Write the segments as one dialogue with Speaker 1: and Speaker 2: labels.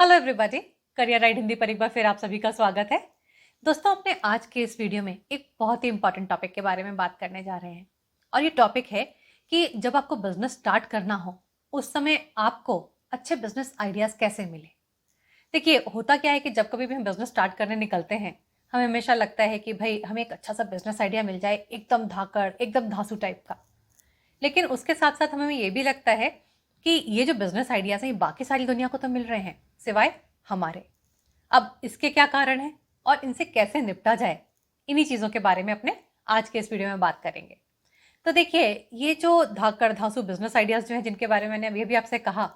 Speaker 1: Hello everybody, career ride Hindi पर एक बार फिर आप सभी का स्वागत है। दोस्तों, अपने आज के इस वीडियो में एक बहुत ही इंपॉर्टेंट टॉपिक के बारे में बात करने जा रहे हैं और ये टॉपिक है कि जब आपको बिजनेस स्टार्ट करना हो उस समय आपको अच्छे बिजनेस आइडियाज कैसे मिले। देखिए, होता क्या है कि जब कभी भी हम बिजनेस स्टार्ट करने निकलते हैं हमें हमेशा लगता है कि भाई हमें एक अच्छा सा बिजनेस आइडिया मिल जाए, एकदम धाकड़, एकदम धांसू टाइप का। लेकिन उसके साथ साथ हमें ये भी लगता है कि ये जो बिजनेस आइडियाज हैं ये बाकी सारी दुनिया को तो मिल रहे हैं सिवाय हमारे। अब इसके क्या कारण हैं और इनसे कैसे निपटा जाए, इन्हीं चीजों के बारे में अपने आज के इस वीडियो में बात करेंगे। तो देखिए, ये जो धाकड़ धांसू बिजनेस आइडियाज जो हैं जिनके बारे में मैंने अभी अभी आपसे कहा,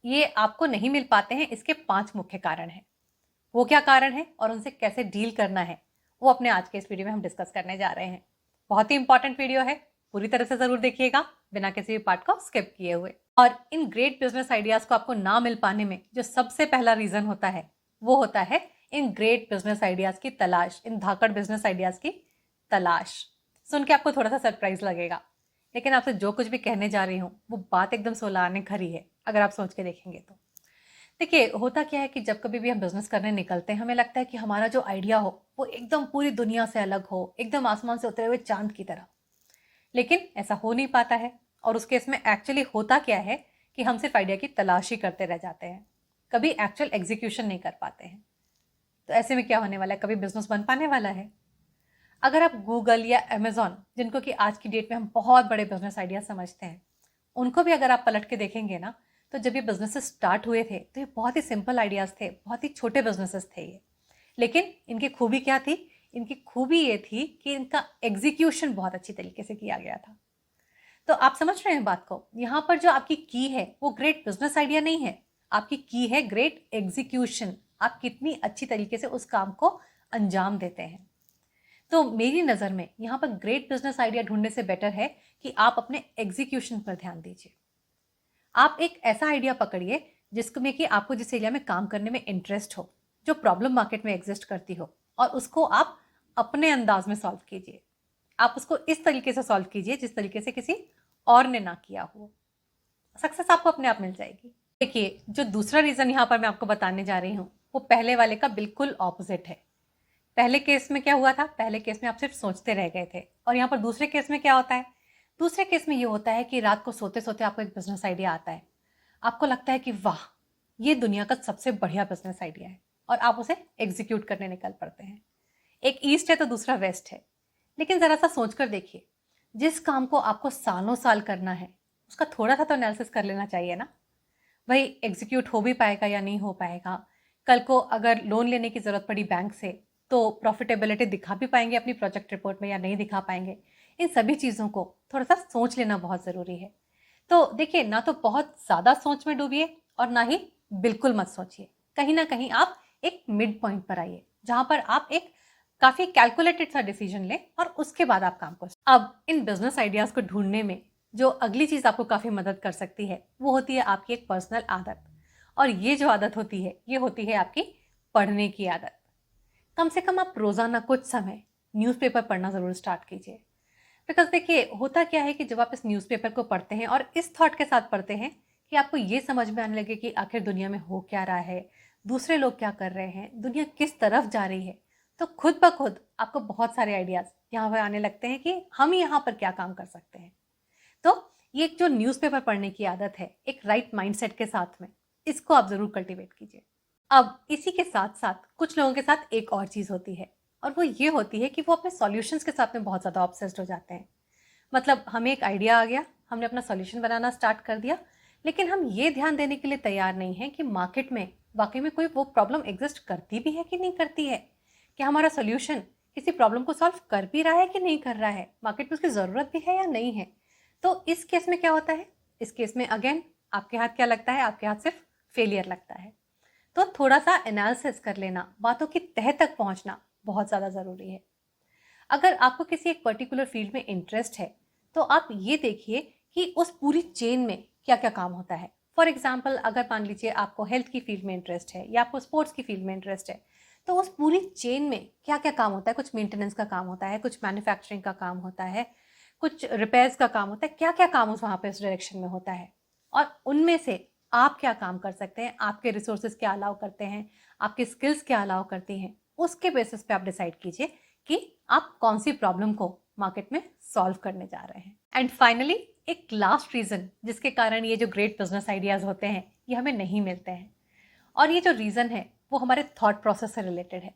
Speaker 1: ये आपको नहीं मिल पाते हैं। इसके 5 मुख्य कारण हैं। वो क्या कारण है और उनसे कैसे डील करना है वो अपने आज के इस वीडियो में हम डिस्कस करने जा रहे हैं। बहुत ही इंपॉर्टेंट वीडियो है, पूरी तरह से जरूर देखिएगा बिना किसी भी पार्ट को स्किप किए हुए। और इन ग्रेट बिजनेस आइडियाज को आपको ना मिल पाने में जो सबसे पहला रीजन होता है वो होता है इन ग्रेट बिजनेस आइडियाज की तलाश, इन धाकड़ बिजनेस आइडियाज की तलाश। सुन के आपको थोड़ा सा सरप्राइज लगेगा, लेकिन आपसे जो कुछ भी कहने जा रही हूँ वो बात एकदम सोलाने खरी है अगर आप सोच के देखेंगे तो। देखिए, होता क्या है कि जब कभी भी हम बिजनेस करने निकलते हैं हमें लगता है कि हमारा जो आइडिया हो वो एकदम पूरी दुनिया से अलग हो, एकदम आसमान से उतरे हुए चांद की तरह। लेकिन ऐसा हो नहीं पाता है और उस केस में एक्चुअली होता क्या है कि हम सिर्फ आइडिया की तलाश ही करते रह जाते हैं, कभी एक्चुअल एग्जीक्यूशन नहीं कर पाते हैं। तो ऐसे में क्या होने वाला है, कभी बिजनेस बन पाने वाला है? अगर आप गूगल या अमेजॉन, जिनको कि आज की डेट में हम बहुत बड़े बिजनेस आइडिया समझते हैं, उनको भी अगर आप पलट के देखेंगे ना, तो जब ये बिजनेसेस स्टार्ट हुए थे तो ये बहुत ही सिंपल आइडियाज थे, बहुत ही छोटे बिजनेसेस थे ये। लेकिन इनकी खूबी क्या थी? इनकी खूबी ये थी कि इनका एग्जीक्यूशन बहुत अच्छी तरीके से किया गया था। तो आप समझ रहे हैं बात को? यहाँ पर जो आपकी की है वो ग्रेट बिजनेस आइडिया नहीं है, आपकी की है ग्रेट एग्जीक्यूशन। आप कितनी अच्छी तरीके से उस काम को अंजाम देते हैं। तो मेरी नज़र में यहाँ पर ग्रेट बिजनेस आइडिया ढूंढने से बेटर है कि आप अपने एग्जीक्यूशन पर ध्यान दीजिए। आप एक ऐसा आइडिया पकड़िए जिसमें कि आपको जिस एरिया में काम करने में इंटरेस्ट हो, जो प्रॉब्लम मार्केट में एग्जिस्ट करती हो, और उसको आप अपने अंदाज में सॉल्व कीजिए। आप उसको इस तरीके से सॉल्व कीजिए जिस तरीके से किसी और ने ना किया हो। सक्सेस आपको अपने आप मिल जाएगी। देखिए, जो दूसरा रीजन यहाँ पर मैं आपको बताने जा रही हूँ वो पहले वाले का बिल्कुल ऑपोजिट है। पहले केस में क्या हुआ था? पहले केस में आप सिर्फ सोचते रह गए थे, और यहाँ पर दूसरे केस में क्या होता है? दूसरे केस में ये होता है कि रात को सोते सोते आपको एक बिजनेस आइडिया आता है। आपको लगता है कि वाह, ये दुनिया का सबसे बढ़िया बिजनेस आइडिया है, और आप उसे एग्जीक्यूट करने निकल पड़ते हैं। एक ईस्ट है तो दूसरा वेस्ट है। लेकिन जरा सा सोचकर देखिए, जिस काम को आपको सालों साल करना है उसका थोड़ा सा तो एनालिसिस कर लेना चाहिए ना। भाई, एग्जीक्यूट हो भी पाएगा या नहीं हो पाएगा? कल को अगर लोन लेने की जरूरत पड़ी बैंक से तो प्रॉफिटेबिलिटी दिखा भी पाएंगे अपनी प्रोजेक्ट रिपोर्ट में या नहीं दिखा पाएंगे? इन सभी चीज़ों को थोड़ा सा सोच लेना बहुत ज़रूरी है। तो देखिए, ना तो बहुत ज़्यादा सोच में डूबिए और ना ही बिल्कुल मत सोचिए। कहीं ना कहीं आप एक मिड पॉइंट पर आइए जहां पर आप एक काफ़ी कैलकुलेटेड सा डिसीजन लें और उसके बाद आप काम करें। अब इन बिजनेस आइडियाज़ को ढूंढने में जो अगली चीज़ आपको काफ़ी मदद कर सकती है वो होती है आपकी एक पर्सनल आदत। और ये जो आदत होती है ये होती है आपकी पढ़ने की आदत। कम से कम आप रोज़ाना कुछ समय न्यूज़पेपर पढ़ना ज़रूर स्टार्ट कीजिए। बिकॉज देखिए, होता क्या है कि जब आप इस न्यूज़पेपर को पढ़ते हैं और इस थॉट के साथ पढ़ते हैं कि आपको ये समझ में आने लगे कि आखिर दुनिया में हो क्या रहा है, दूसरे लोग क्या कर रहे हैं, दुनिया किस तरफ जा रही है, तो खुद ब खुद आपको बहुत सारे आइडियाज़ यहाँ पर आने लगते हैं कि हम यहाँ पर क्या काम कर सकते हैं। तो ये एक जो न्यूज़पेपर पढ़ने की आदत है एक राइट माइंडसेट के साथ में, इसको आप ज़रूर कल्टीवेट कीजिए। अब इसी के साथ साथ कुछ लोगों के साथ एक और चीज़ होती है, और वो ये होती है कि वो अपने सॉल्यूशंस के साथ में बहुत ज़्यादा ऑब्सेस्ड हो जाते हैं। मतलब हमें एक आइडिया आ गया, हमने अपना सॉल्यूशन बनाना स्टार्ट कर दिया, लेकिन हम ये ध्यान देने के लिए तैयार नहीं हैं कि मार्केट में वाकई में कोई वो प्रॉब्लम एग्जिस्ट करती भी है कि नहीं करती है, कि हमारा सॉल्यूशन किसी प्रॉब्लम को सॉल्व कर भी रहा है कि नहीं कर रहा है, मार्केट में उसकी ज़रूरत भी है या नहीं है। तो इस केस में क्या होता है? इस केस में अगेन आपके हाथ क्या लगता है? आपके हाथ सिर्फ फेलियर लगता है। तो थोड़ा सा एनालिसिस कर लेना, बातों की तह तक पहुंचना बहुत ज़्यादा ज़रूरी है। अगर आपको किसी एक पर्टिकुलर फील्ड में इंटरेस्ट है तो आप ये देखिए कि उस पूरी चेन में क्या क्या काम होता है। फॉर एग्जाम्पल, अगर मान लीजिए आपको हेल्थ की फील्ड में इंटरेस्ट है या आपको स्पोर्ट्स की फील्ड में इंटरेस्ट है, तो उस पूरी चेन में क्या क्या काम होता है? कुछ मेंटेनेंस का काम होता है, कुछ मैन्युफैक्चरिंग का काम होता है, कुछ रिपेयर्स का काम होता है, क्या क्या काम उस वहाँ पे उस डायरेक्शन में होता है। और उनमें से आप क्या काम कर सकते हैं, आपके रिसोर्सेज क्या अलाउ करते हैं, आपके स्किल्स क्या अलाउ करती हैं, उसके बेसिस पे आप डिसाइड कीजिए कि आप कौन सी प्रॉब्लम को मार्केट में सॉल्व करने जा रहे हैं। एंड फाइनली एक लास्ट रीजन जिसके कारण ये जो ग्रेट बिजनेस आइडियाज होते हैं ये हमें नहीं मिलते हैं, और ये जो रीजन है वो हमारे थॉट प्रोसेस से रिलेटेड है।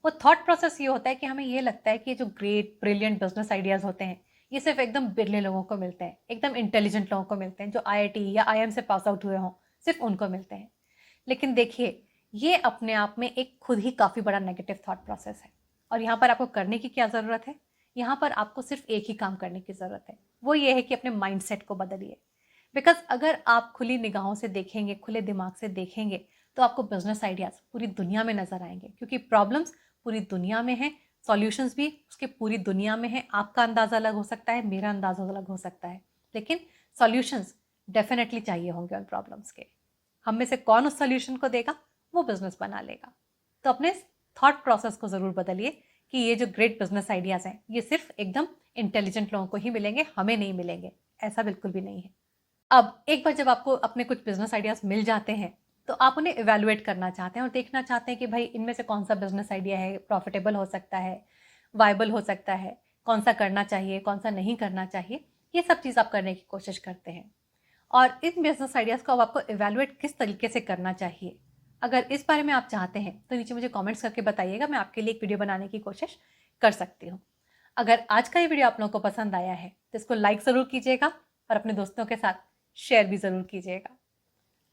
Speaker 1: वो थॉट प्रोसेस ये होता है कि हमें ये लगता है कि ये जो ग्रेट ब्रिलियंट बिजनेस आइडियाज होते हैं ये सिर्फ एकदम बिरले लोगों को मिलते हैं, एकदम इंटेलिजेंट लोगों को मिलते हैं, जो आईआईटी या आईएम से पास आउट हुए हों, सिर्फ उनको मिलते हैं। लेकिन देखिए, ये अपने आप में एक खुद ही काफ़ी बड़ा नेगेटिव थॉट प्रोसेस है। और यहाँ पर आपको करने की क्या ज़रूरत है? यहाँ पर आपको सिर्फ एक ही काम करने की ज़रूरत है, वो ये है कि अपने माइंडसेट को बदलिए। बिकॉज अगर आप खुली निगाहों से देखेंगे, खुले दिमाग से देखेंगे, तो आपको बिजनेस आइडियाज़ पूरी दुनिया में नज़र आएंगे, क्योंकि प्रॉब्लम्स पूरी दुनिया में हैं, सॉल्यूशंस भी उसके पूरी दुनिया में हैं। आपका अंदाज़ा अलग हो सकता है, मेरा अंदाज़ा अलग हो सकता है, लेकिन सॉल्यूशंस डेफिनेटली चाहिए होंगे उन प्रॉब्लम्स के। हम में से कौन उस सॉल्यूशन को देगा? वो बिजनेस बना लेगा। तो अपने थॉट प्रोसेस को ज़रूर बदलिए कि ये जो ग्रेट बिजनेस आइडियाज़ हैं ये सिर्फ एकदम इंटेलिजेंट लोगों को ही मिलेंगे, हमें नहीं मिलेंगे। ऐसा बिल्कुल भी नहीं है। अब एक बार जब आपको अपने कुछ बिजनेस आइडियाज़ मिल जाते हैं तो आप उन्हें इवेलुएट करना चाहते हैं और देखना चाहते हैं कि भाई इनमें से कौन सा बिजनेस आइडिया है, प्रॉफिटेबल हो सकता है, वायबल हो सकता है, कौन सा करना चाहिए, कौन सा नहीं करना चाहिए। ये सब चीज़ आप करने की कोशिश करते हैं। और इन बिजनेस आइडियाज़ को अब आपको इवेलुएट किस तरीके से करना चाहिए, अगर इस बारे में आप चाहते हैं तो नीचे मुझे कमेंट्स करके बताइएगा, मैं आपके लिए एक वीडियो बनाने की कोशिश कर सकती हूँ। अगर आज का ये वीडियो आप लोगों को पसंद आया है तो इसको लाइक ज़रूर कीजिएगा और अपने दोस्तों के साथ शेयर भी ज़रूर कीजिएगा।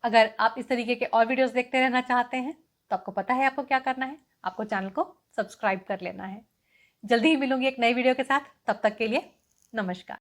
Speaker 1: अगर आप इस तरीके के और वीडियोस देखते रहना चाहते हैं तो आपको पता है आपको क्या करना है, आपको चैनल को सब्सक्राइब कर लेना है। जल्दी ही मिलूंगी एक नई वीडियो के साथ, तब तक के लिए नमस्कार।